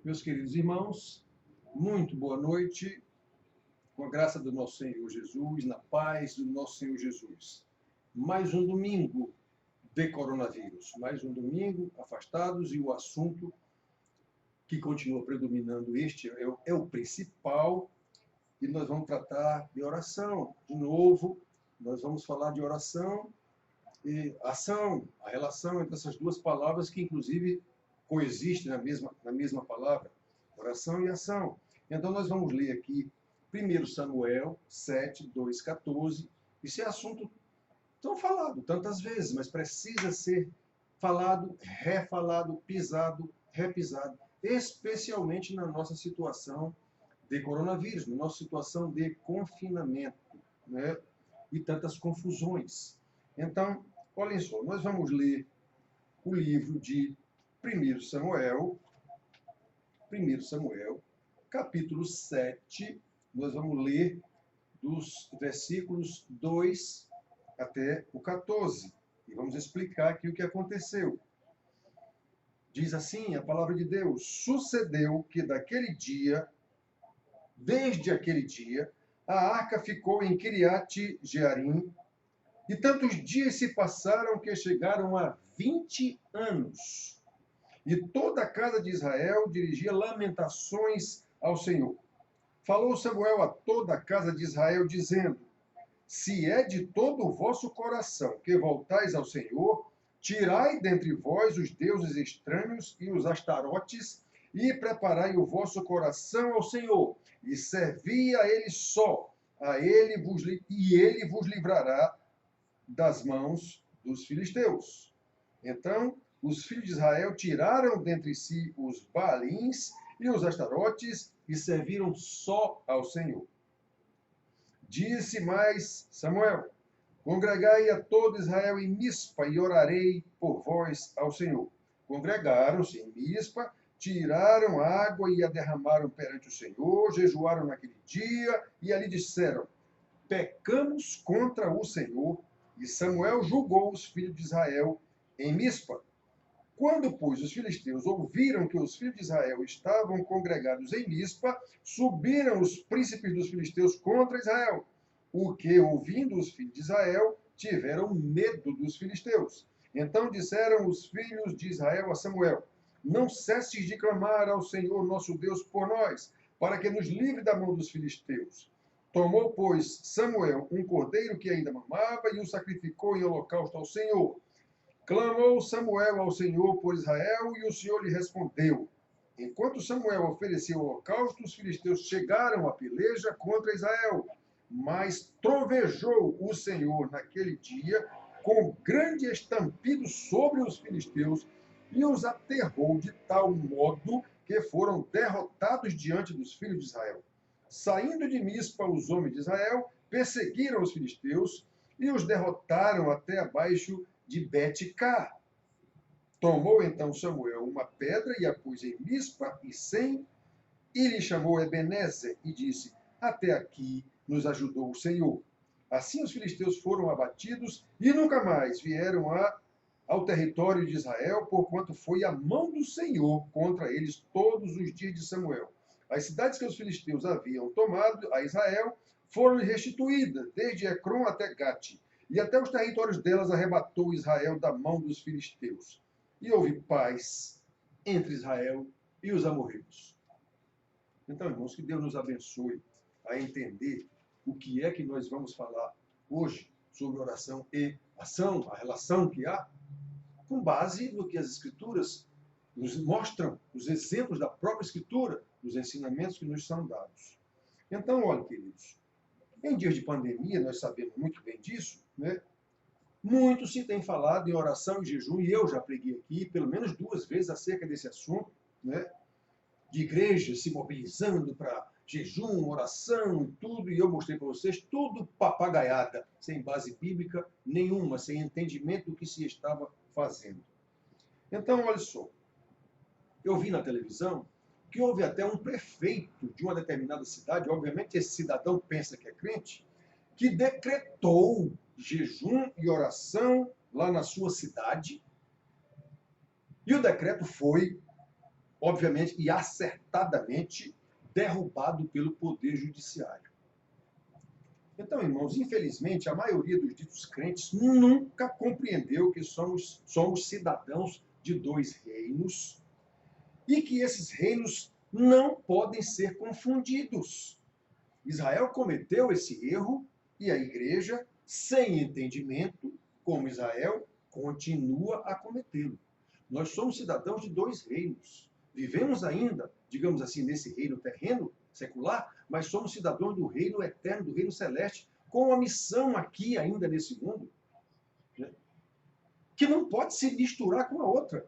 Meus queridos irmãos, muito boa noite, com a graça do nosso Senhor Jesus, na paz do nosso Senhor Jesus. Mais um domingo de coronavírus, mais um domingo afastados e o assunto que continua predominando é o principal, e nós vamos tratar de oração. De novo, nós vamos falar de oração e ação, a relação entre essas duas palavras que, inclusive, coexistem na mesma palavra, oração e ação. Então, nós vamos ler aqui 1 Samuel 7, 2, 14. Esse é assunto tão falado tantas vezes, mas precisa ser falado, refalado, pisado, repisado, especialmente na nossa situação de coronavírus, na nossa situação de confinamento, né? E tantas confusões. Então, olhem só, nós vamos ler o livro de 1 Samuel, capítulo 7, nós vamos ler dos versículos 2 até o 14, e vamos explicar aqui o que aconteceu. Diz assim a palavra de Deus: sucedeu que desde aquele dia, a arca ficou em Kiriat Jearim, e tantos dias se passaram que chegaram a 20 anos. E toda a casa de Israel dirigia lamentações ao Senhor. Falou Samuel a toda a casa de Israel, dizendo: se é de todo o vosso coração que voltais ao Senhor, tirai dentre vós os deuses estranhos e os astarotes, e preparai o vosso coração ao Senhor, e servi a ele só, e ele vos livrará das mãos dos filisteus. Então, os filhos de Israel tiraram dentre si os Baalins e os Astarotes e serviram só ao Senhor. Disse mais Samuel: congregai a todo Israel em Mispa e orarei por vós ao Senhor. Congregaram-se em Mispa, tiraram água e a derramaram perante o Senhor, jejuaram naquele dia e ali disseram: pecamos contra o Senhor. E Samuel julgou os filhos de Israel em Mispa. Quando, pois, os filisteus ouviram que os filhos de Israel estavam congregados em Mispa, subiram os príncipes dos filisteus contra Israel, o que, ouvindo os filhos de Israel, tiveram medo dos filisteus. Então disseram os filhos de Israel a Samuel: não cesses de clamar ao Senhor nosso Deus por nós, para que nos livre da mão dos filisteus. Tomou, pois, Samuel um cordeiro que ainda mamava e o sacrificou em holocausto ao Senhor. Clamou Samuel ao Senhor por Israel, e o Senhor lhe respondeu. Enquanto Samuel oferecia o holocausto, os filisteus chegaram à peleja contra Israel. Mas trovejou o Senhor naquele dia com grande estampido sobre os filisteus e os aterrou de tal modo que foram derrotados diante dos filhos de Israel. Saindo de Mispa, os homens de Israel perseguiram os filisteus e os derrotaram até abaixo de Bet-Cá. Tomou então Samuel uma pedra e a pôs em Mispa e Sem, e lhe chamou Ebenezer e disse: até aqui nos ajudou o Senhor. Assim os filisteus foram abatidos e nunca mais vieram ao território de Israel, porquanto foi a mão do Senhor contra eles todos os dias de Samuel. As cidades que os filisteus haviam tomado a Israel foram restituídas, desde Ecrom até Gate, e até os territórios delas arrebatou Israel da mão dos filisteus. E houve paz entre Israel e os amorreus. Então, irmãos, que Deus nos abençoe a entender o que é que nós vamos falar hoje sobre oração e ação, a relação que há, com base no que as Escrituras nos mostram, os exemplos da própria Escritura, os ensinamentos que nos são dados. Então, olha, queridos, em dias de pandemia, nós sabemos muito bem disso, né? Muito se tem falado em oração e jejum, e eu já preguei aqui pelo menos 2 vezes acerca desse assunto, né? De igrejas se mobilizando para jejum, oração e tudo, e eu mostrei para vocês tudo papagaiada, sem base bíblica nenhuma, sem entendimento do que se estava fazendo. Então, olha só, eu vi na televisão que houve até um prefeito de uma determinada cidade, obviamente esse cidadão pensa que é crente, que decretou jejum e oração lá na sua cidade, e o decreto foi obviamente e acertadamente, derrubado pelo poder judiciário. Então, irmãos, infelizmente, a maioria dos ditos crentes nunca compreendeu que somos cidadãos de dois reinos e que esses reinos não podem ser confundidos. Israel cometeu esse erro e a igreja, sem entendimento, como Israel, continua a cometê-lo. Nós somos cidadãos de dois reinos. Vivemos ainda, digamos assim, nesse reino terreno, secular, mas somos cidadãos do reino eterno, do reino celeste, com uma missão aqui ainda nesse mundo, né, que não pode se misturar com a outra.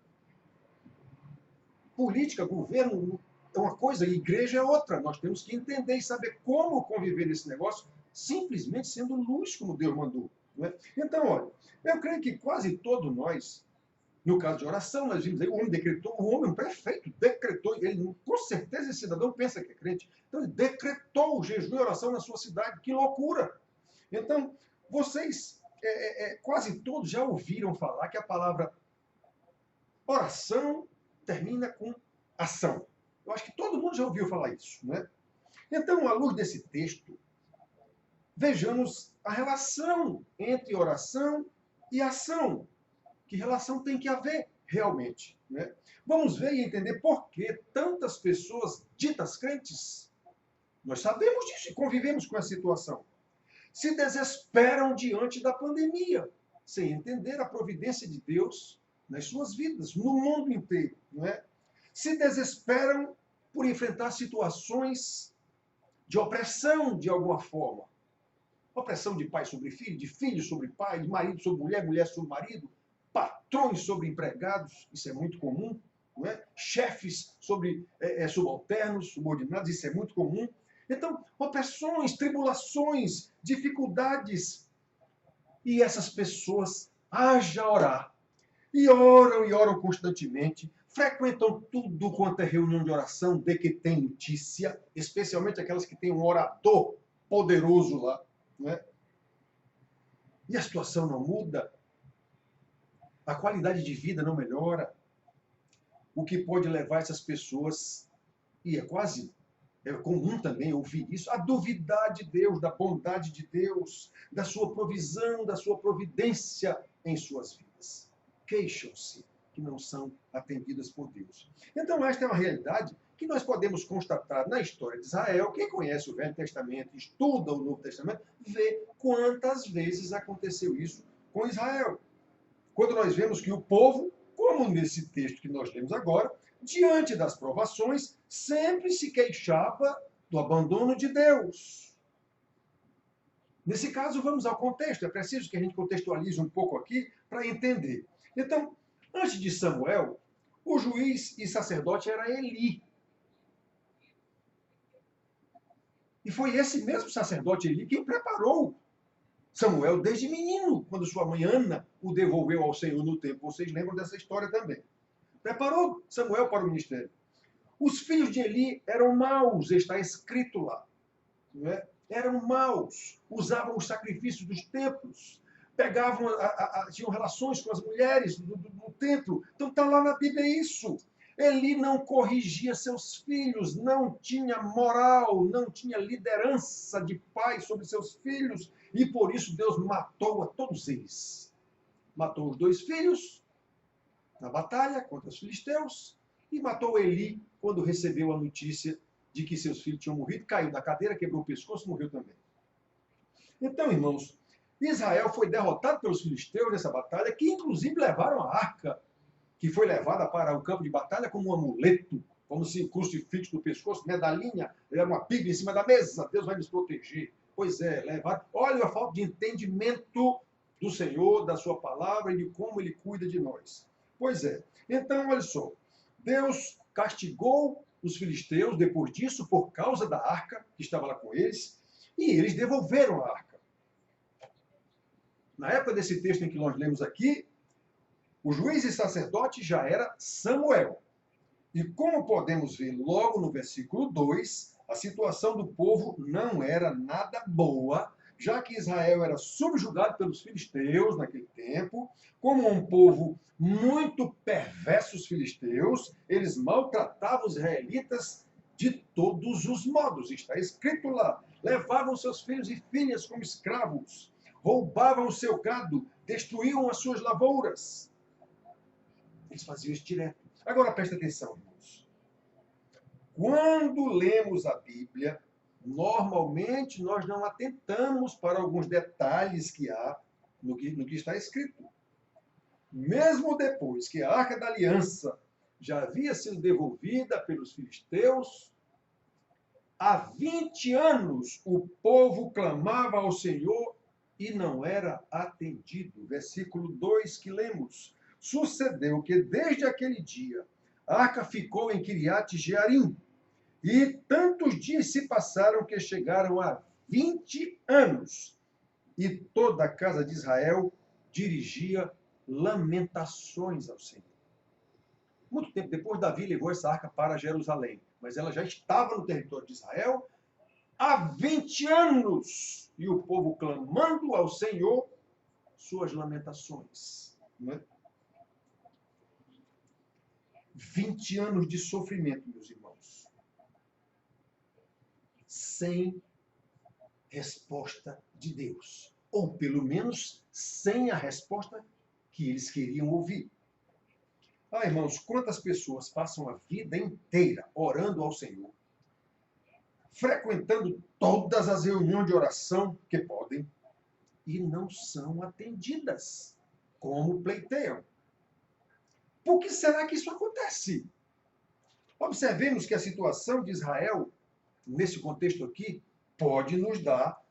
Política, governo é uma coisa, igreja é outra. Nós temos que entender e saber como conviver nesse negócio, simplesmente sendo luz como Deus mandou. Né? Então, olha, eu creio que quase todos nós, no caso de oração, nós vimos aí, o homem decretou, o homem, um prefeito, decretou, ele, com certeza esse cidadão pensa que é crente, então ele decretou o jejum e oração na sua cidade, que loucura! Então, vocês, quase todos já ouviram falar que a palavra oração termina com ação. Eu acho que todo mundo já ouviu falar isso, né? Então, à luz desse texto, vejamos a relação entre oração e ação. Que relação tem que haver realmente, né? Vamos ver e entender por que tantas pessoas ditas crentes, nós sabemos disso e convivemos com a situação, se desesperam diante da pandemia, sem entender a providência de Deus nas suas vidas, no mundo inteiro, não é? Se desesperam por enfrentar situações de opressão de alguma forma. Opressão de pai sobre filho, de filho sobre pai, de marido sobre mulher, mulher sobre marido, patrões sobre empregados, isso é muito comum, não é? Chefes sobre subalternos, subordinados, isso é muito comum. Então, opressões, tribulações, dificuldades. E essas pessoas, haja orar. E oram constantemente, frequentam tudo quanto é reunião de oração, de que tem notícia, especialmente aquelas que têm um orador poderoso lá. Não é? E a situação não muda, a qualidade de vida não melhora, o que pode levar essas pessoas, e é comum também ouvir isso, a duvidar de Deus, da bondade de Deus, da sua provisão, da sua providência em suas vidas. Queixam-se que não são atendidas por Deus. Então, esta é uma realidade que nós podemos constatar na história de Israel. Quem conhece o Velho Testamento, estuda o Novo Testamento, vê quantas vezes aconteceu isso com Israel. Quando nós vemos que o povo, como nesse texto que nós lemos agora, diante das provações, sempre se queixava do abandono de Deus. Nesse caso, vamos ao contexto. É preciso que a gente contextualize um pouco aqui para entender. Então, antes de Samuel, o juiz e sacerdote era Eli. E foi esse mesmo sacerdote Eli que preparou Samuel desde menino, quando sua mãe Ana o devolveu ao Senhor no templo. Vocês lembram dessa história também. Preparou Samuel para o ministério. Os filhos de Eli eram maus, está escrito lá. Não é? Eram maus, usavam os sacrifícios dos templos, pegavam, tinham relações com as mulheres do templo. Então está lá na Bíblia isso. Eli não corrigia seus filhos, não tinha moral, não tinha liderança de pai sobre seus filhos, e por isso Deus matou a todos eles. Matou os 2 filhos na batalha contra os filisteus e matou Eli quando recebeu a notícia de que seus filhos tinham morrido, caiu da cadeira, quebrou o pescoço e morreu também. Então, irmãos, Israel foi derrotado pelos filisteus nessa batalha, que inclusive levaram a arca, que foi levada para o campo de batalha como um amuleto, como se o crucifixo do pescoço, medalhinha, era uma Bíblia em cima da mesa, Deus vai nos proteger. Pois é, levaram. Olha a falta de entendimento do Senhor, da sua palavra e de como ele cuida de nós. Pois é. Então, olha só, Deus castigou os filisteus depois disso por causa da arca que estava lá com eles, e eles devolveram a arca. Na época desse texto em que nós lemos aqui, o juiz e sacerdote já era Samuel. E como podemos ver logo no versículo 2, a situação do povo não era nada boa já que Israel era subjugado pelos filisteus naquele tempo, como um povo muito perverso, os filisteus, eles maltratavam os israelitas de todos os modos. Está escrito lá. Levavam seus filhos e filhas como escravos, roubavam o seu gado, destruíam as suas lavouras. Eles faziam isso direto. Agora presta atenção, irmãos. Quando lemos a Bíblia, normalmente nós não atentamos para alguns detalhes que há no que está escrito. Mesmo depois que a Arca da Aliança já havia sido devolvida pelos filisteus, há 20 anos o povo clamava ao Senhor e não era atendido. Versículo 2 que lemos. Sucedeu que desde aquele dia a arca ficou em Kiriat Jearim, e tantos dias se passaram que chegaram a 20 anos, e toda a casa de Israel dirigia lamentações ao Senhor. Muito tempo depois, Davi levou essa arca para Jerusalém, mas ela já estava no território de Israel há 20 anos, e o povo clamando ao Senhor suas lamentações. Não é? 20 anos de sofrimento, meus irmãos, sem resposta de Deus, ou pelo menos sem a resposta que eles queriam ouvir. Ah, irmãos, quantas pessoas passam a vida inteira orando ao Senhor, frequentando todas as reuniões de oração que podem, e não são atendidas, como pleiteiam. Por que será que isso acontece? Observemos que a situação de Israel, nesse contexto aqui, pode nos dar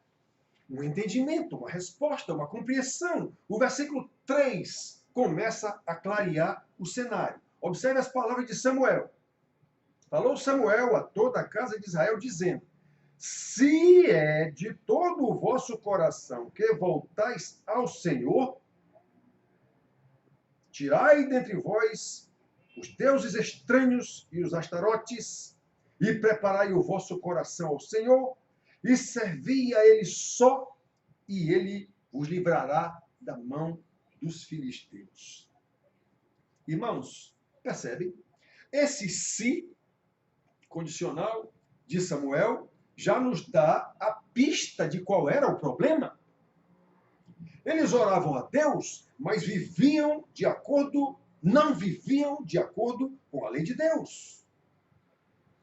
um entendimento, uma resposta, uma compreensão. O versículo 3 começa a clarear o cenário. Observe as palavras de Samuel. Falou Samuel a toda a casa de Israel, dizendo: se é de todo o vosso coração que voltais ao Senhor, tirai dentre vós os deuses estranhos e os astarotes, e preparai o vosso coração ao Senhor, e servi a Ele só, e Ele vos livrará da mão dos filisteus. Irmãos, percebem? Esse se condicional de Samuel já nos dá a pista de qual era o problema. Eles oravam a Deus, mas não viviam de acordo com a lei de Deus.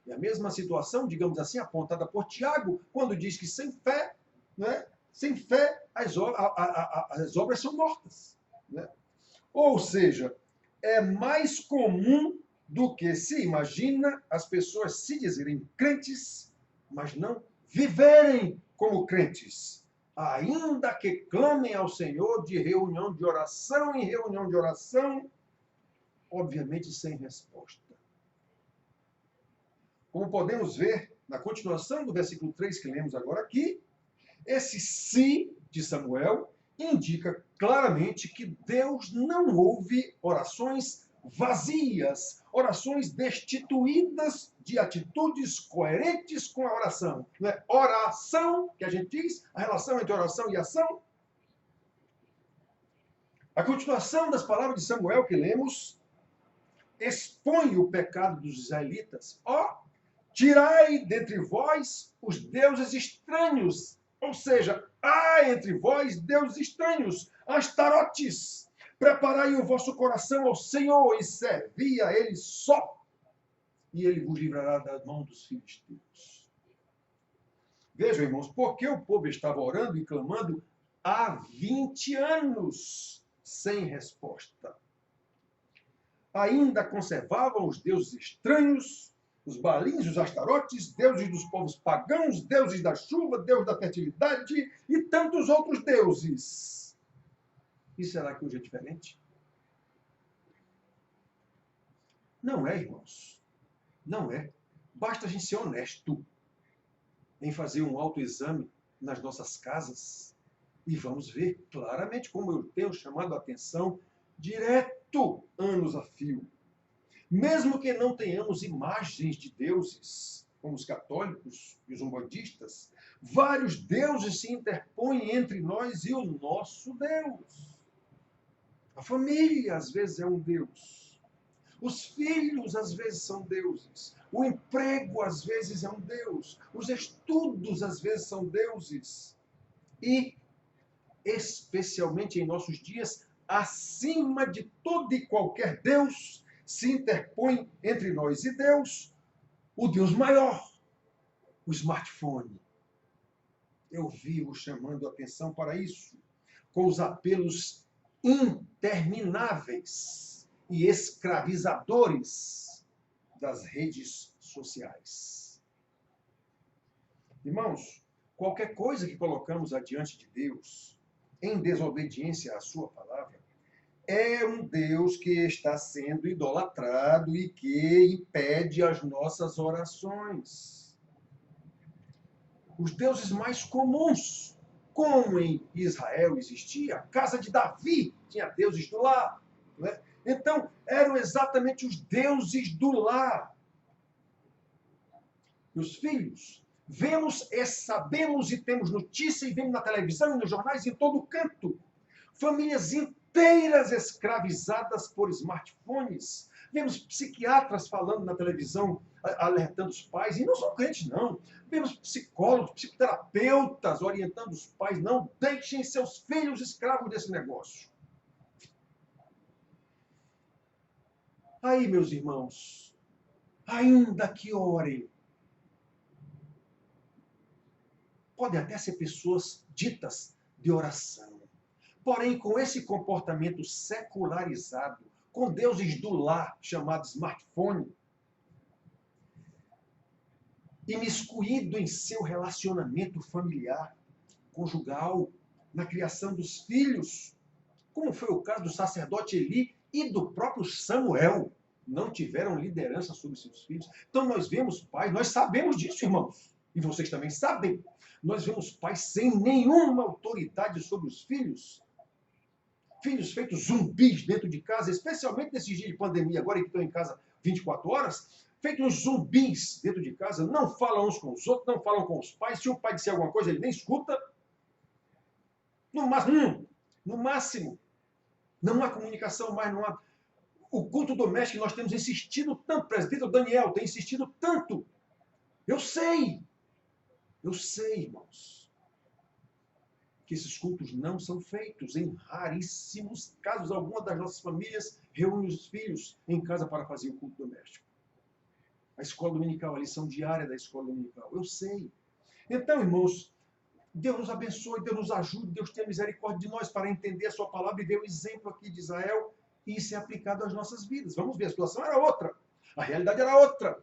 E a mesma situação, digamos assim, apontada por Tiago, quando diz que sem fé, né, sem fé as obras são mortas. Né? Ou seja, é mais comum do que se imagina as pessoas se dizerem crentes, mas não viverem como crentes. Ainda que clamem ao Senhor de reunião de oração em reunião de oração, obviamente sem resposta. Como podemos ver na continuação do versículo 3 que lemos agora aqui, esse se de Samuel indica claramente que Deus não ouve orações vazias, orações destituídas de atitudes coerentes com a oração. Não é oração, que a gente diz, a relação entre oração e ação. A continuação das palavras de Samuel que lemos expõe o pecado dos israelitas. Tirai dentre vós os deuses estranhos, ou seja, há entre vós deuses estranhos, astarotes. Preparai o vosso coração ao Senhor e servi a Ele só, e Ele vos livrará da mão dos filisteus. Vejam, irmãos, porque o povo estava orando e clamando há 20 anos sem resposta. Ainda conservavam os deuses estranhos, os balins, os astarotes, deuses dos povos pagãos, deuses da chuva, deus da fertilidade e tantos outros deuses. E será que hoje é diferente? Não é, irmãos. Não é. Basta a gente ser honesto em fazer um autoexame nas nossas casas e vamos ver claramente como eu tenho chamado a atenção anos a fio. Mesmo que não tenhamos imagens de deuses, como os católicos e os umbandistas, vários deuses se interpõem entre nós e o nosso Deus. A família, às vezes, é um Deus. Os filhos, às vezes, são deuses. O emprego, às vezes, é um Deus. Os estudos, às vezes, são deuses. E, especialmente em nossos dias, acima de todo e qualquer Deus, se interpõe entre nós e Deus, o Deus maior, o smartphone. Eu vi-o chamando a atenção para isso, com os apelos intermináveis e escravizadores das redes sociais. Irmãos, qualquer coisa que colocamos adiante de Deus, em desobediência à sua palavra, é um Deus que está sendo idolatrado e que impede as nossas orações. Os deuses mais comuns, como em Israel existia, a casa de Davi tinha deuses do lar. Né? Então, eram exatamente os deuses do lar. Meus filhos, vemos e sabemos e temos notícia e vemos na televisão e nos jornais em todo canto. Famílias inteiras escravizadas por smartphones. Vemos psiquiatras falando na televisão, alertando os pais, e não são crentes, não. Vemos psicólogos, psicoterapeutas orientando os pais, não deixem seus filhos escravos desse negócio. Aí, meus irmãos, ainda que orem, podem até ser pessoas ditas de oração. Porém, com esse comportamento secularizado, com deuses do lar, chamado smartphone, imiscuído em seu relacionamento familiar, conjugal, na criação dos filhos, como foi o caso do sacerdote Eli e do próprio Samuel, não tiveram liderança sobre seus filhos. Então nós vemos pais, nós sabemos disso, irmãos, e vocês também sabem, nós vemos pais sem nenhuma autoridade sobre os filhos, filhos feitos zumbis dentro de casa, especialmente nesses dias de pandemia, agora que estão em casa 24 horas, feitos zumbis dentro de casa, não falam uns com os outros, não falam com os pais, se o pai disser alguma coisa, ele nem escuta. No máximo, não há comunicação mais, não há... O culto doméstico nós temos insistido tanto, presbítero Daniel tem insistido tanto. Eu sei, irmãos, que esses cultos não são feitos. Em raríssimos casos, alguma das nossas famílias reúne os filhos em casa para fazer o culto doméstico. A escola dominical, a lição diária da escola dominical. Eu sei. Então, irmãos, Deus nos abençoe, Deus nos ajude, Deus tenha misericórdia de nós para entender a sua palavra e ver o exemplo aqui de Israel e isso é aplicado às nossas vidas. Vamos ver, a situação era outra. A realidade era outra.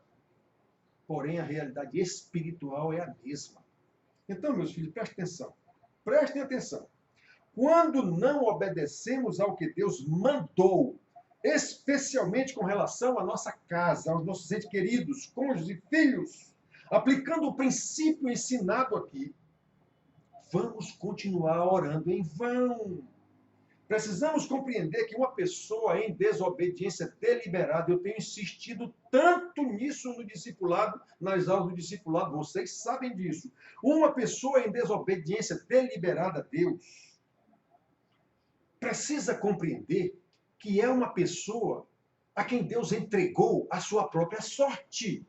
Porém, a realidade espiritual é a mesma. Então, meus filhos, prestem atenção. Prestem atenção. Quando não obedecemos ao que Deus mandou, especialmente com relação à nossa casa, aos nossos entes queridos, cônjuges e filhos, aplicando o princípio ensinado aqui, vamos continuar orando em vão. Precisamos compreender que uma pessoa em desobediência deliberada, eu tenho insistido tanto nisso no discipulado, nas aulas do discipulado, vocês sabem disso. Uma pessoa em desobediência deliberada a Deus precisa compreender que é uma pessoa a quem Deus entregou a sua própria sorte.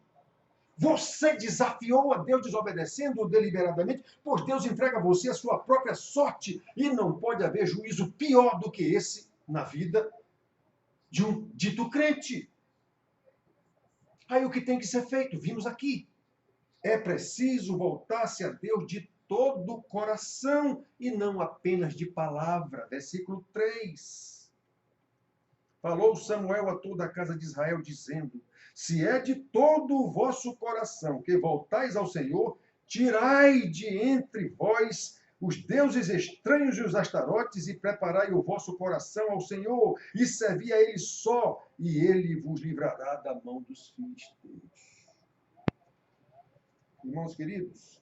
Você desafiou a Deus desobedecendo deliberadamente, pois Deus entrega a você a sua própria sorte e não pode haver juízo pior do que esse na vida de um dito crente. Aí o que tem que ser feito? Vimos aqui. É preciso voltar-se a Deus de todo o coração e não apenas de palavra. Versículo 3. Falou Samuel a toda a casa de Israel, dizendo: se é de todo o vosso coração que voltais ao Senhor, tirai de entre vós os deuses estranhos e os astarotes, e preparai o vosso coração ao Senhor, e servi a Ele só, e Ele vos livrará da mão dos filisteus. Irmãos queridos,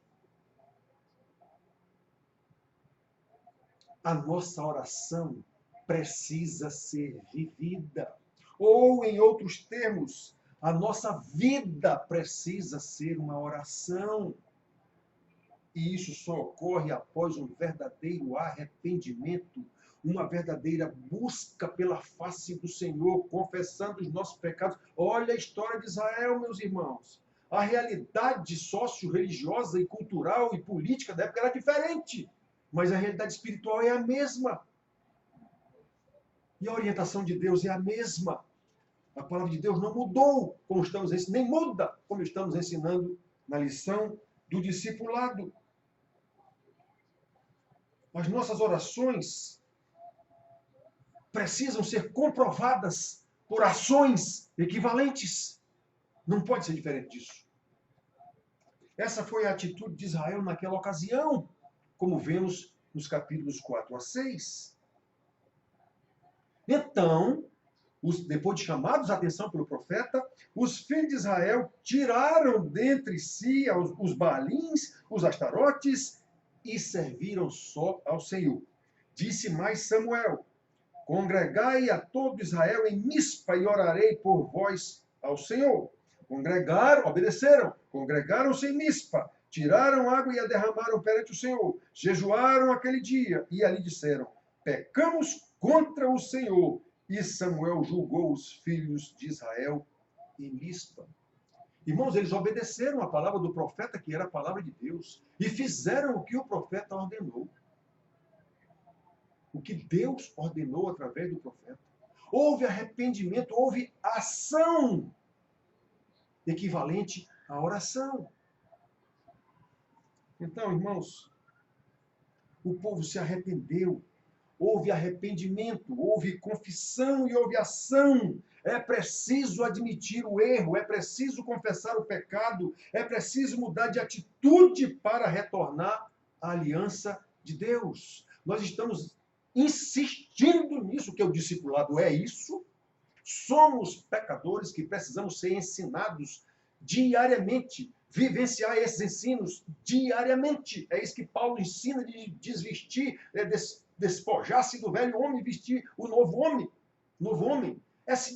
a nossa oração precisa ser vivida. Ou, em outros termos, A nossa vida precisa ser uma oração. E isso só ocorre após um verdadeiro arrependimento, uma verdadeira busca pela face do Senhor, confessando os nossos pecados. Olha a história de Israel, meus irmãos. A realidade socio-religiosa e cultural e política da época era diferente, mas a realidade espiritual é a mesma. E a orientação de Deus é a mesma. A palavra de Deus não mudou, como estamos ensinando, nem muda, como estamos ensinando na lição do discipulado. As nossas orações precisam ser comprovadas por ações equivalentes. Não pode ser diferente disso. Essa foi a atitude de Israel naquela ocasião, como vemos nos capítulos 4 a 6. Então, depois de chamados a atenção pelo profeta, os filhos de Israel tiraram dentre si os Baalins, os Astarotes, e serviram só ao Senhor. Disse mais Samuel: congregai a todo Israel em Mispa e orarei por vós ao Senhor. Congregaram, obedeceram, congregaram-se em Mispa, tiraram água e a derramaram perante o Senhor, jejuaram aquele dia e ali disseram: pecamos contra o Senhor. E Samuel julgou os filhos de Israel em Mispa. Irmãos, eles obedeceram a palavra do profeta, que era a palavra de Deus, e fizeram o que o profeta ordenou. O que Deus ordenou através do profeta. Houve arrependimento, houve ação equivalente à oração. Então, irmãos, o povo se arrependeu. Houve arrependimento, houve confissão e houve ação. É preciso admitir o erro, é preciso confessar o pecado, é preciso mudar de atitude para retornar à aliança de Deus. Nós estamos insistindo nisso, que o discipulado é isso. Somos pecadores que precisamos ser ensinados diariamente, vivenciar esses ensinos diariamente. É isso que Paulo ensina, de desvestir, despojar-se do velho homem e vestir o novo homem. Novo homem é se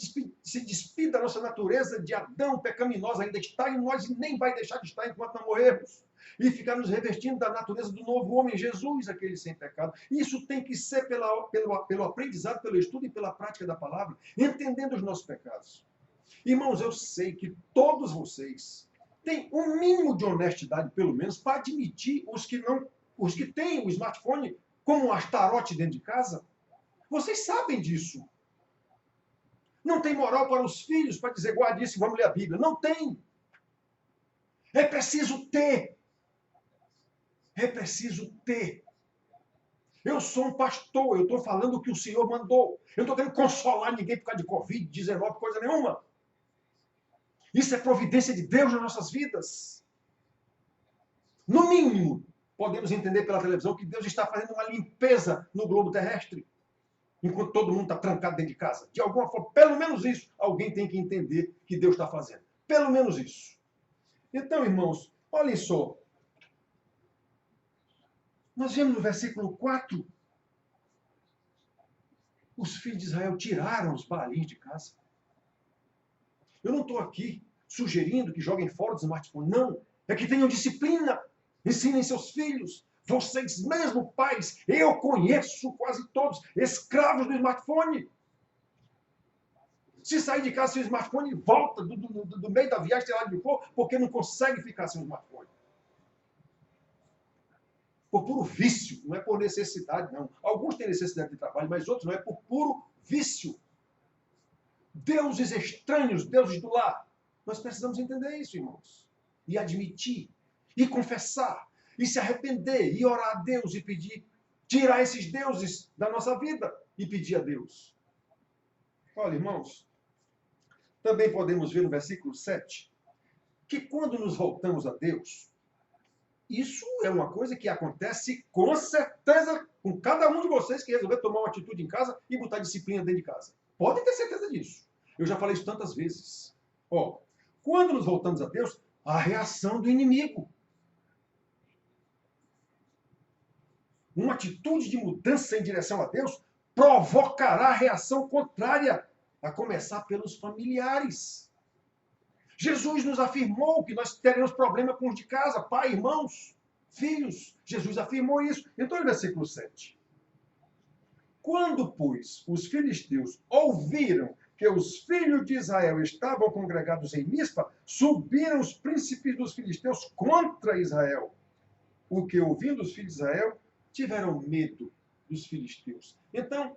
despir da nossa natureza de Adão pecaminosa, ainda está em nós e nem vai deixar de estar enquanto não morrermos. E ficar nos revestindo da natureza do novo homem, Jesus, aquele sem pecado. Isso tem que ser pelo aprendizado, pelo estudo e pela prática da palavra, entendendo os nossos pecados. Irmãos, eu sei que todos vocês têm um mínimo de honestidade, pelo menos, para admitir os que têm o smartphone como um astarote dentro de casa. Vocês sabem disso. Não tem moral para os filhos para dizer, guarde isso e vamos ler a Bíblia. Não tem. É preciso ter. É preciso ter. Eu sou um pastor, eu estou falando o que o Senhor mandou. Eu não estou querendo consolar ninguém por causa de Covid-19, coisa nenhuma. Isso é providência de Deus nas nossas vidas. No mínimo, podemos entender pela televisão que Deus está fazendo uma limpeza no globo terrestre, enquanto todo mundo está trancado dentro de casa. De alguma forma, pelo menos isso, alguém tem que entender que Deus está fazendo. Pelo menos isso. Então, irmãos, olhem só. Nós vemos no versículo 4, os filhos de Israel tiraram os Baalins de casa. Eu não estou aqui sugerindo que joguem fora do smartphone, não. É que tenham disciplina, ensinem seus filhos. Vocês mesmo, pais, eu conheço quase todos, escravos do smartphone. Se sair de casa sem o smartphone, volta do meio da viagem, sei lá de for, porque não consegue ficar sem o smartphone. Por puro vício, não é por necessidade, não. Alguns têm necessidade de trabalho, mas outros não, é por puro vício. Deuses estranhos, deuses do lar. Nós precisamos entender isso, irmãos. E admitir, e confessar, e se arrepender, e orar a Deus, e pedir, tirar esses deuses da nossa vida, e pedir a Deus. Olha, irmãos, também podemos ver no versículo 7, que quando nos voltamos a Deus, isso é uma coisa que acontece com certeza com cada um de vocês que resolver tomar uma atitude em casa e botar disciplina dentro de casa. Podem ter certeza disso. Eu já falei isso tantas vezes. Ó, quando nos voltamos a Deus, a reação do inimigo. Uma atitude de mudança em direção a Deus provocará reação contrária, a começar pelos familiares. Jesus nos afirmou que nós teremos problema com os de casa, pai, irmãos, filhos. Jesus afirmou isso. Então, no versículo 7. Quando, pois, os filisteus ouviram que os filhos de Israel estavam congregados em Mispa, subiram os príncipes dos filisteus contra Israel. O que, ouvindo os filhos de Israel, tiveram medo dos filisteus. Então,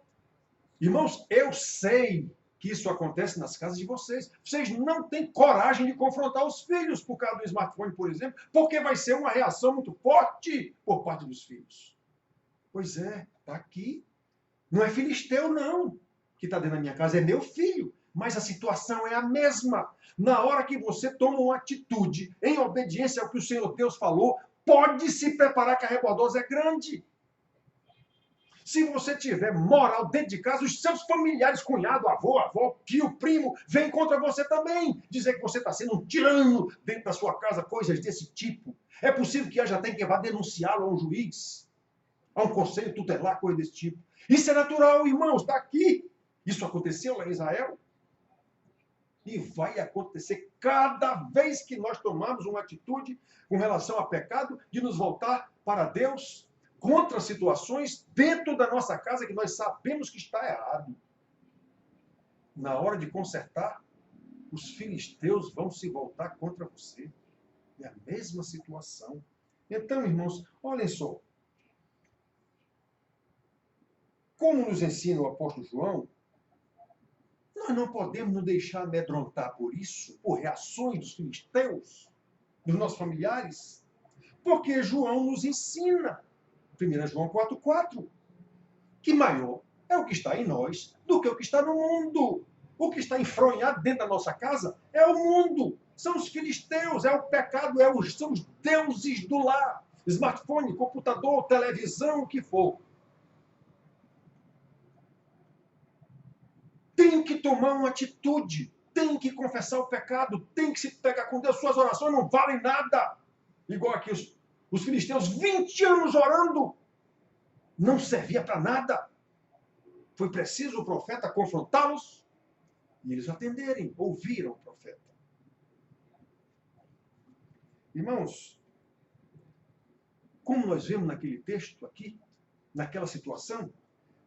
irmãos, eu sei que isso acontece nas casas de vocês. Vocês não têm coragem de confrontar os filhos por causa do smartphone, por exemplo, porque vai ser uma reação muito forte por parte dos filhos. Pois é, está aqui. Não é filisteu, não, que está dentro da minha casa, é meu filho. Mas a situação é a mesma. Na hora que você toma uma atitude em obediência ao que o Senhor Deus falou, pode se preparar que a rebordosa é grande. Se você tiver moral dentro de casa, os seus familiares, cunhado, avó, tio, primo, vêm contra você também. Dizer que você está sendo um tirano dentro da sua casa, coisas desse tipo. É possível que haja até quem vá denunciá-lo a um juiz, a um conselho tutelar, coisa desse tipo. Isso é natural, irmãos, está aqui. Isso aconteceu lá em Israel. E vai acontecer cada vez que nós tomarmos uma atitude com relação a pecado, de nos voltar para Deus, contra situações dentro da nossa casa que nós sabemos que está errado. Na hora de consertar, os filisteus vão se voltar contra você. É a mesma situação. Então, irmãos, olhem só. Como nos ensina o apóstolo João, nós não podemos nos deixar amedrontar por isso, por reações dos filisteus, dos nossos familiares, porque João nos ensina, 1 João 4,4, que maior é o que está em nós do que o que está no mundo. O que está enfronhado dentro da nossa casa é o mundo, são os filisteus, é o pecado, são os deuses do lar, smartphone, computador, televisão, o que for. Tem que tomar uma atitude, tem que confessar o pecado, tem que se pegar com Deus. Suas orações não valem nada. Igual aqui os filisteus, 20 anos orando, não servia para nada. Foi preciso o profeta confrontá-los e eles atenderem, ouviram o profeta. Irmãos, como nós vemos naquele texto aqui, naquela situação,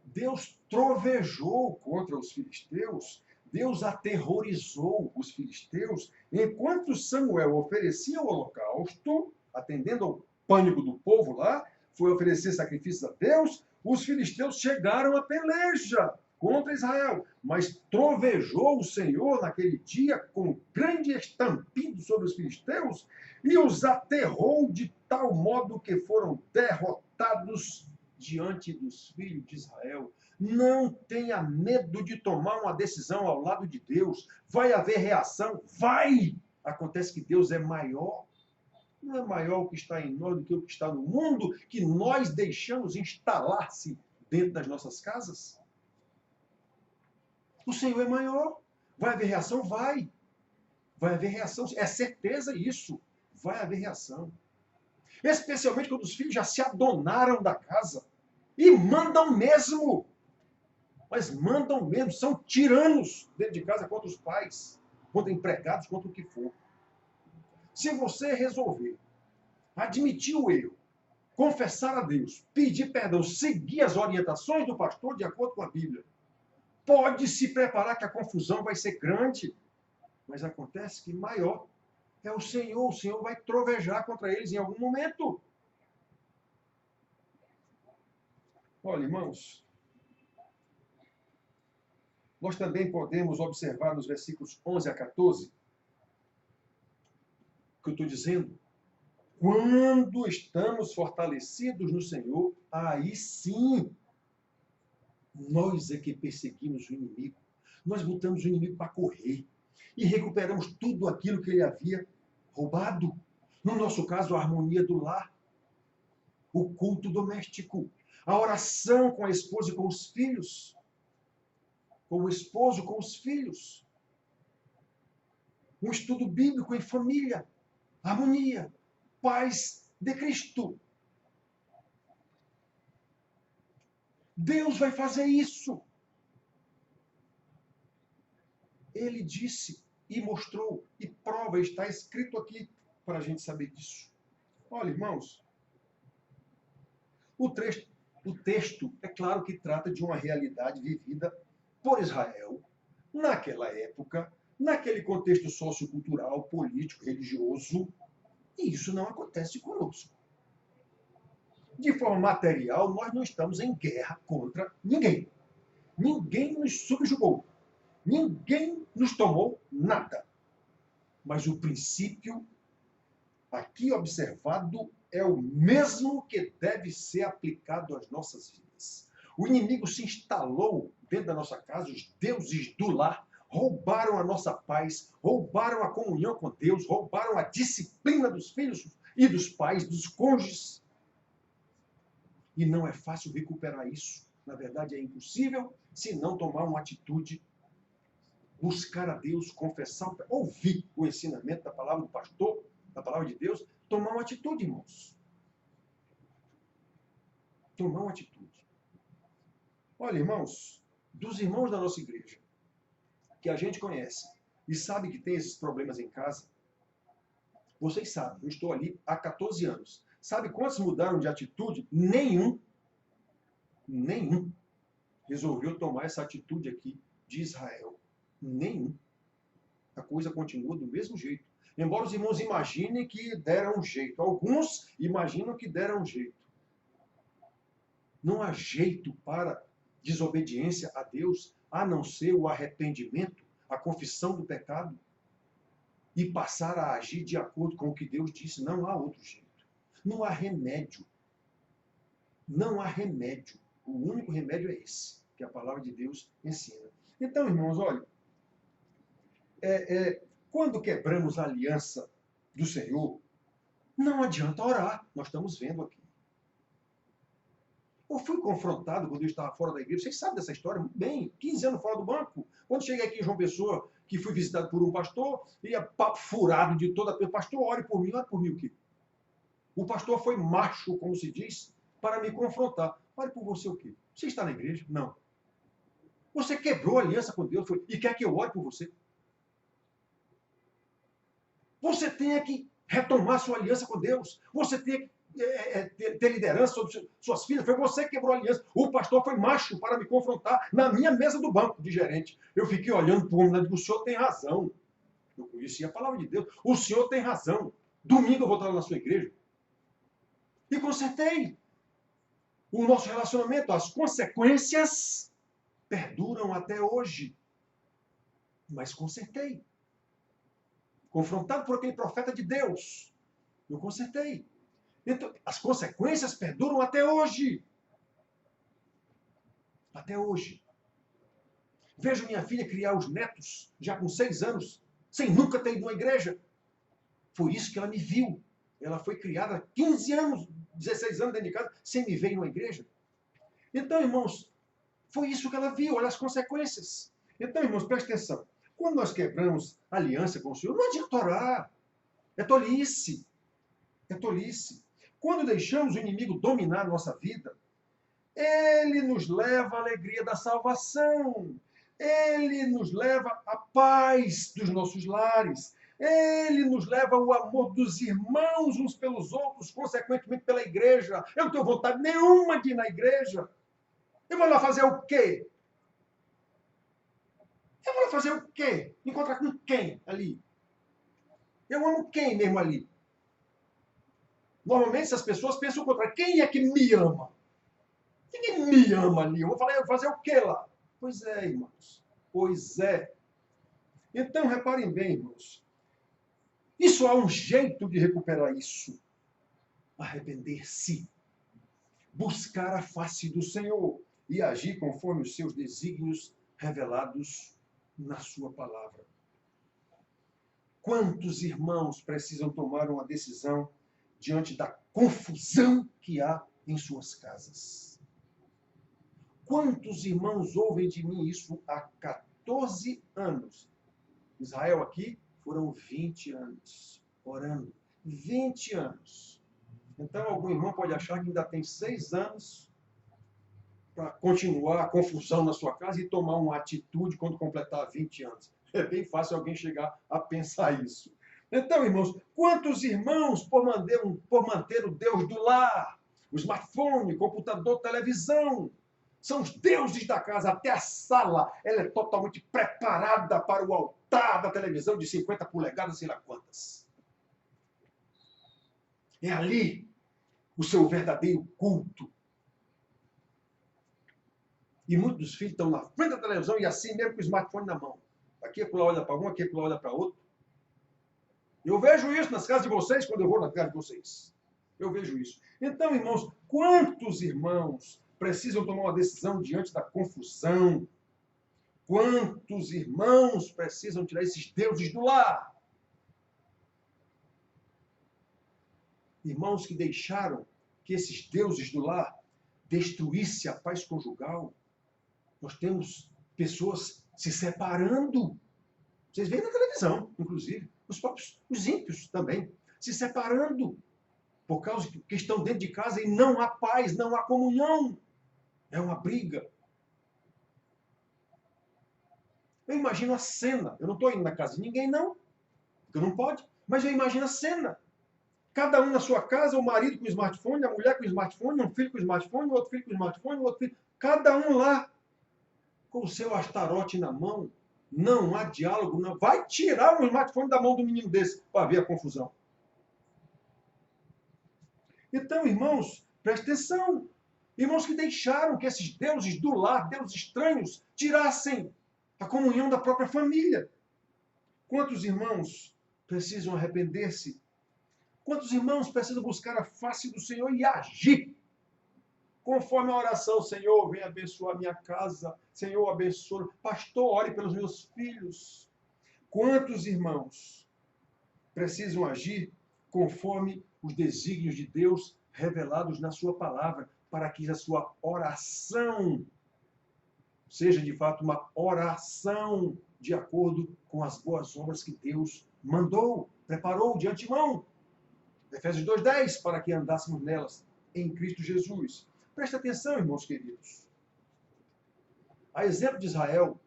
Deus trovejou contra os filisteus, Deus aterrorizou os filisteus, enquanto Samuel oferecia o holocausto, atendendo ao pânico do povo lá, foi oferecer sacrifícios a Deus, os filisteus chegaram à peleja contra Israel, mas trovejou o Senhor naquele dia com grande estampido sobre os filisteus e os aterrou de tal modo que foram derrotados diante dos filhos de Israel. Não tenha medo de tomar uma decisão ao lado de Deus. Vai haver reação? Vai! Acontece que Deus é maior. Não é maior o que está em nós do que o que está no mundo, que nós deixamos instalar-se dentro das nossas casas? O Senhor é maior. Vai haver reação? Vai. Vai haver reação. É certeza isso. Vai haver reação. Especialmente quando os filhos já se adonaram da casa. E mandam mesmo. Mas mandam mesmo. São tiranos dentro de casa contra os pais, contra empregados, contra o que for. Se você resolver admitir o erro, confessar a Deus, pedir perdão, seguir as orientações do pastor de acordo com a Bíblia, pode se preparar que a confusão vai ser grande. Mas acontece que maior é o Senhor vai trovejar contra eles em algum momento. Olha, irmãos, nós também podemos observar nos versículos 11 a 14, o que eu estou dizendo. Quando estamos fortalecidos no Senhor, aí sim, nós é que perseguimos o inimigo. Nós botamos o inimigo para correr e recuperamos tudo aquilo que ele havia roubado. No nosso caso, a harmonia do lar, o culto doméstico, a oração com a esposa e com os filhos, com o esposo, com os filhos, um estudo bíblico em família, harmonia, paz de Cristo. Deus vai fazer isso. Ele disse e mostrou, e prova, está escrito aqui para a gente saber disso. Olha, irmãos, o texto é claro que trata de uma realidade vivida por Israel, naquela época, naquele contexto sociocultural, político, religioso, e isso não acontece conosco. De forma material, nós não estamos em guerra contra ninguém. Ninguém nos subjugou. Ninguém nos tomou nada. Mas o princípio aqui observado é o mesmo que deve ser aplicado às nossas vidas. O inimigo se instalou dentro da nossa casa, os deuses do lar roubaram a nossa paz, roubaram a comunhão com Deus, roubaram a disciplina dos filhos e dos pais, dos cônjuges. E não é fácil recuperar isso. Na verdade, é impossível se não tomar uma atitude, buscar a Deus, confessar, ouvir o ensinamento da palavra do pastor, da palavra de Deus, tomar uma atitude, irmãos. Tomar uma atitude. Olha, irmãos, dos irmãos da nossa igreja, que a gente conhece e sabe que tem esses problemas em casa, vocês sabem, eu estou ali há 14 anos. Sabe quantos mudaram de atitude? Nenhum resolveu tomar essa atitude aqui de Israel. Nenhum. A coisa continua do mesmo jeito. Embora os irmãos imaginem que deram um jeito. Alguns imaginam que deram um jeito. Não há jeito para desobediência a Deus, a não ser o arrependimento, a confissão do pecado e passar a agir de acordo com o que Deus disse. Não há outro jeito. Não há remédio. Não há remédio. O único remédio é esse, que a palavra de Deus ensina. Então, irmãos, olha, quando quebramos a aliança do Senhor, não adianta orar. Nós estamos vendo aqui. Eu fui confrontado quando eu estava fora da igreja. Vocês sabem dessa história muito bem. 15 anos fora do banco. Quando cheguei aqui em João Pessoa, que fui visitado por um pastor, ia papo furado de toda a... Pastor, ore por mim. Ore por mim o quê? O pastor foi macho, como se diz, para me confrontar. Ore por você o quê? Você está na igreja? Não. Você quebrou a aliança com Deus e quer que eu ore por você? Você tem que retomar sua aliança com Deus. Você tem que ter liderança sobre suas filhas. Foi você que quebrou a aliança. O pastor foi macho para me confrontar na minha mesa do banco de gerente. Eu fiquei olhando para o homem e digo, o senhor tem razão. Eu conhecia a palavra de Deus. O senhor tem razão. Domingo eu vou estar na sua igreja. E consertei o nosso relacionamento. As consequências perduram até hoje. Mas consertei. Confrontado por aquele profeta de Deus, eu consertei. Então, as consequências perduram até hoje. Até hoje. Vejo minha filha criar os netos, já com 6 anos, sem nunca ter ido a uma igreja. Foi isso que ela me viu. Ela foi criada há 15 anos, 16 anos dentro de casa, sem me ver em uma igreja. Então, irmãos, foi isso que ela viu, olha as consequências. Então, irmãos, preste atenção. Quando nós quebramos aliança com o Senhor, não adianta orar. É tolice. É tolice. Quando deixamos o inimigo dominar a nossa vida, ele nos leva à alegria da salvação. Ele nos leva à paz dos nossos lares. Ele nos leva ao amor dos irmãos uns pelos outros, consequentemente pela igreja. Eu não tenho vontade nenhuma de ir na igreja. Eu vou lá fazer o quê? Eu vou lá fazer o quê? Encontrar com quem ali? Eu amo quem mesmo ali? Normalmente essas pessoas pensam o contrário. Quem é que me ama? Ninguém me ama ali. Eu vou fazer o quê lá? Pois é, irmãos. Pois é. Então, reparem bem, irmãos. Isso há um jeito de recuperar isso. Arrepender-se. Buscar a face do Senhor e agir conforme os seus desígnios revelados na sua palavra. Quantos irmãos precisam tomar uma decisão diante da confusão que há em suas casas? Quantos irmãos ouvem de mim isso há 14 anos? Israel aqui foram 20 anos orando. 20 anos. Então algum irmão pode achar que ainda tem 6 anos para continuar a confusão na sua casa e tomar uma atitude quando completar 20 anos. É bem fácil alguém chegar a pensar isso. Então, irmãos, quantos irmãos, por manter o Deus do lar, o smartphone, computador, televisão, são os deuses da casa, até a sala, ela é totalmente preparada para o altar da televisão de 50 polegadas, sei lá quantas. É ali o seu verdadeiro culto. E muitos dos filhos estão na frente da televisão e assim mesmo com o smartphone na mão. Aqui a olha para um, aqui a olha para outro. Eu vejo isso nas casas de vocês, quando eu vou na casa de vocês. Eu vejo isso. Então, irmãos, quantos irmãos precisam tomar uma decisão diante da confusão? Quantos irmãos precisam tirar esses deuses do lar? Irmãos que deixaram que esses deuses do lar destruíssem a paz conjugal. Nós temos pessoas se separando. Vocês veem na televisão, inclusive. Os ímpios também, se separando por causa que estão dentro de casa e não há paz, não há comunhão. É uma briga. Eu imagino a cena. Eu não estou indo na casa de ninguém, não. Porque não pode. Mas eu imagino a cena. Cada um na sua casa, o marido com o smartphone, a mulher com o smartphone, um filho com o smartphone, o outro filho com o smartphone, o outro filho. Cada um lá com o seu astarote na mão. Não há diálogo, não. Vai tirar o smartphone da mão do menino desse para ver a confusão. Então, irmãos, preste atenção. Irmãos que deixaram que esses deuses do lar, deuses estranhos, tirassem a comunhão da própria família. Quantos irmãos precisam arrepender-se? Quantos irmãos precisam buscar a face do Senhor e agir? Conforme a oração, Senhor, vem abençoar minha casa. Senhor, abençoa. Pastor, ore pelos meus filhos. Quantos irmãos precisam agir conforme os desígnios de Deus revelados na sua palavra, para que a sua oração seja de fato uma oração de acordo com as boas obras que Deus mandou, preparou de antemão. Efésios 2:10, para que andássemos nelas em Cristo Jesus. Presta atenção, irmãos queridos. A exemplo de Israel,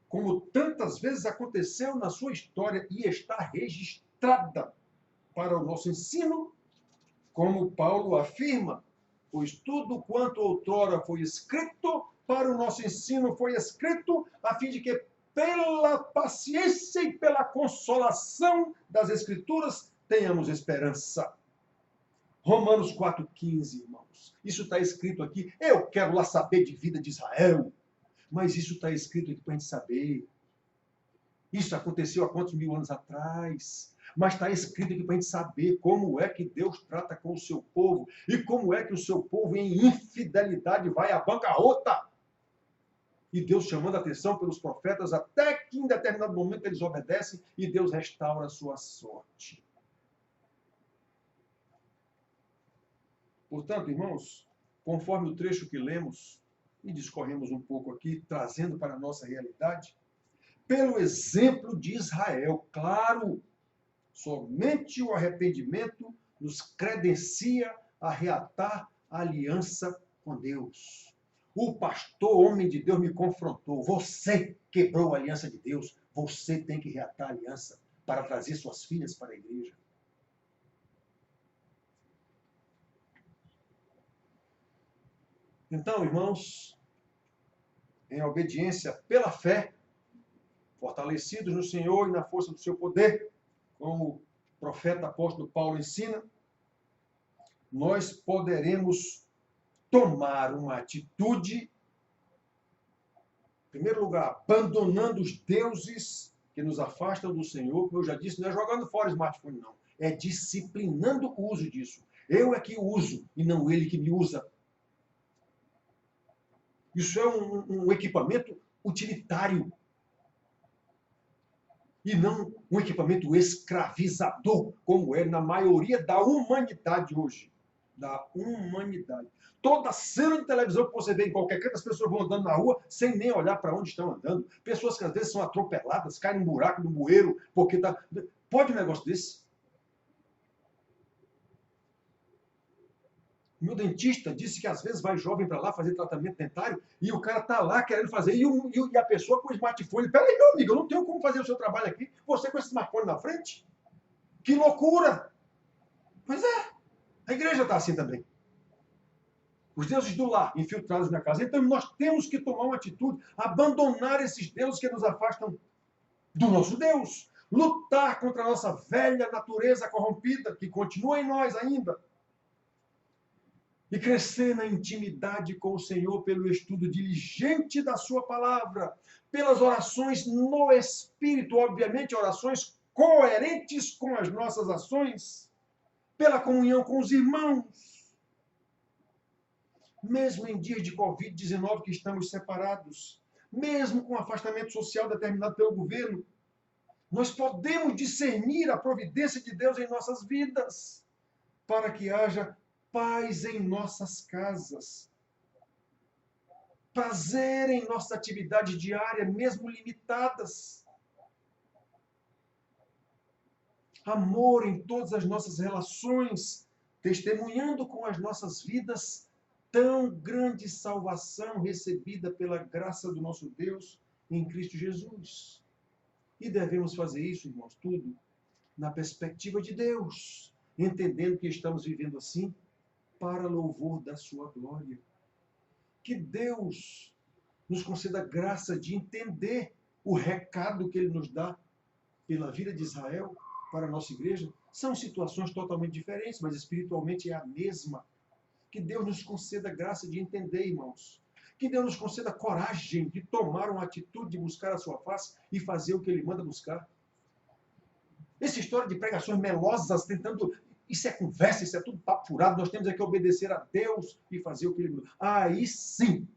como tantas vezes aconteceu na sua história e está registrada para o nosso ensino, como Paulo afirma, pois tudo quanto outrora foi escrito para o nosso ensino foi escrito a fim de que pela paciência e pela consolação das Escrituras tenhamos esperança. Romanos 4,15, irmãos. Isso está escrito aqui. Eu quero lá saber de vida de Israel. Mas isso está escrito aqui para a gente saber. Isso aconteceu há quantos mil anos atrás. Mas está escrito aqui para a gente saber como é que Deus trata com o seu povo. E como é que o seu povo em infidelidade vai à bancarrota. E Deus chamando a atenção pelos profetas até que em determinado momento eles obedecem e Deus restaura a sua sorte. Portanto, irmãos, conforme o trecho que lemos e discorremos um pouco aqui, trazendo para a nossa realidade, pelo exemplo de Israel, claro, somente o arrependimento nos credencia a reatar a aliança com Deus. O pastor, homem de Deus, me confrontou. Você quebrou a aliança de Deus, você tem que reatar a aliança para trazer suas filhas para a igreja. Então, irmãos, em obediência pela fé, fortalecidos no Senhor e na força do seu poder, como o profeta apóstolo Paulo ensina, nós poderemos tomar uma atitude, em primeiro lugar, abandonando os deuses que nos afastam do Senhor, como eu já disse, não é jogando fora o smartphone, não. É disciplinando o uso disso. Eu é que uso e não ele que me usa. Isso é um equipamento utilitário. E não um equipamento escravizador, como é na maioria da humanidade hoje. Da humanidade. Toda cena de televisão que você vê em qualquer canto, as pessoas vão andando na rua sem nem olhar para onde estão andando. Pessoas que às vezes são atropeladas, caem num buraco, no bueiro, porque tá... Pode um negócio desse? Meu dentista disse que às vezes vai jovem para lá fazer tratamento dentário e o cara está lá querendo fazer. E a pessoa com o smartphone. Peraí, meu amigo, eu não tenho como fazer o seu trabalho aqui. Você com esse smartphone na frente? Que loucura! Pois é, a igreja está assim também. Os deuses do lar infiltrados na casa. Então nós temos que tomar uma atitude, abandonar esses deuses que nos afastam do nosso Deus. Lutar contra a nossa velha natureza corrompida, que continua em nós ainda. E crescer na intimidade com o Senhor pelo estudo diligente da sua palavra, pelas orações no Espírito, obviamente, orações coerentes com as nossas ações, pela comunhão com os irmãos. Mesmo em dias de Covid-19 que estamos separados, mesmo com o afastamento social determinado pelo governo, nós podemos discernir a providência de Deus em nossas vidas, para que haja paz em nossas casas, prazer em nossa atividade diária, mesmo limitadas, amor em todas as nossas relações, testemunhando com as nossas vidas tão grande salvação recebida pela graça do nosso Deus em Cristo Jesus. E devemos fazer isso, irmãos, tudo na perspectiva de Deus, entendendo que estamos vivendo assim para louvor da sua glória. Que Deus nos conceda a graça de entender o recado que Ele nos dá pela vida de Israel para a nossa igreja. São situações totalmente diferentes, mas espiritualmente é a mesma. Que Deus nos conceda a graça de entender, irmãos. Que Deus nos conceda a coragem de tomar uma atitude de buscar a sua face e fazer o que Ele manda buscar. Essa história de pregações melosas, tentando... Isso é conversa, isso é tudo papo furado. Nós temos é que obedecer a Deus e fazer o que Ele manda. Aí sim,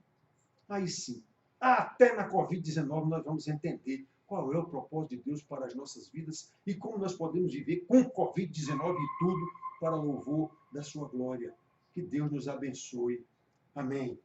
até na Covid-19 nós vamos entender qual é o propósito de Deus para as nossas vidas e como nós podemos viver com Covid-19 e tudo para louvor da sua glória. Que Deus nos abençoe. Amém.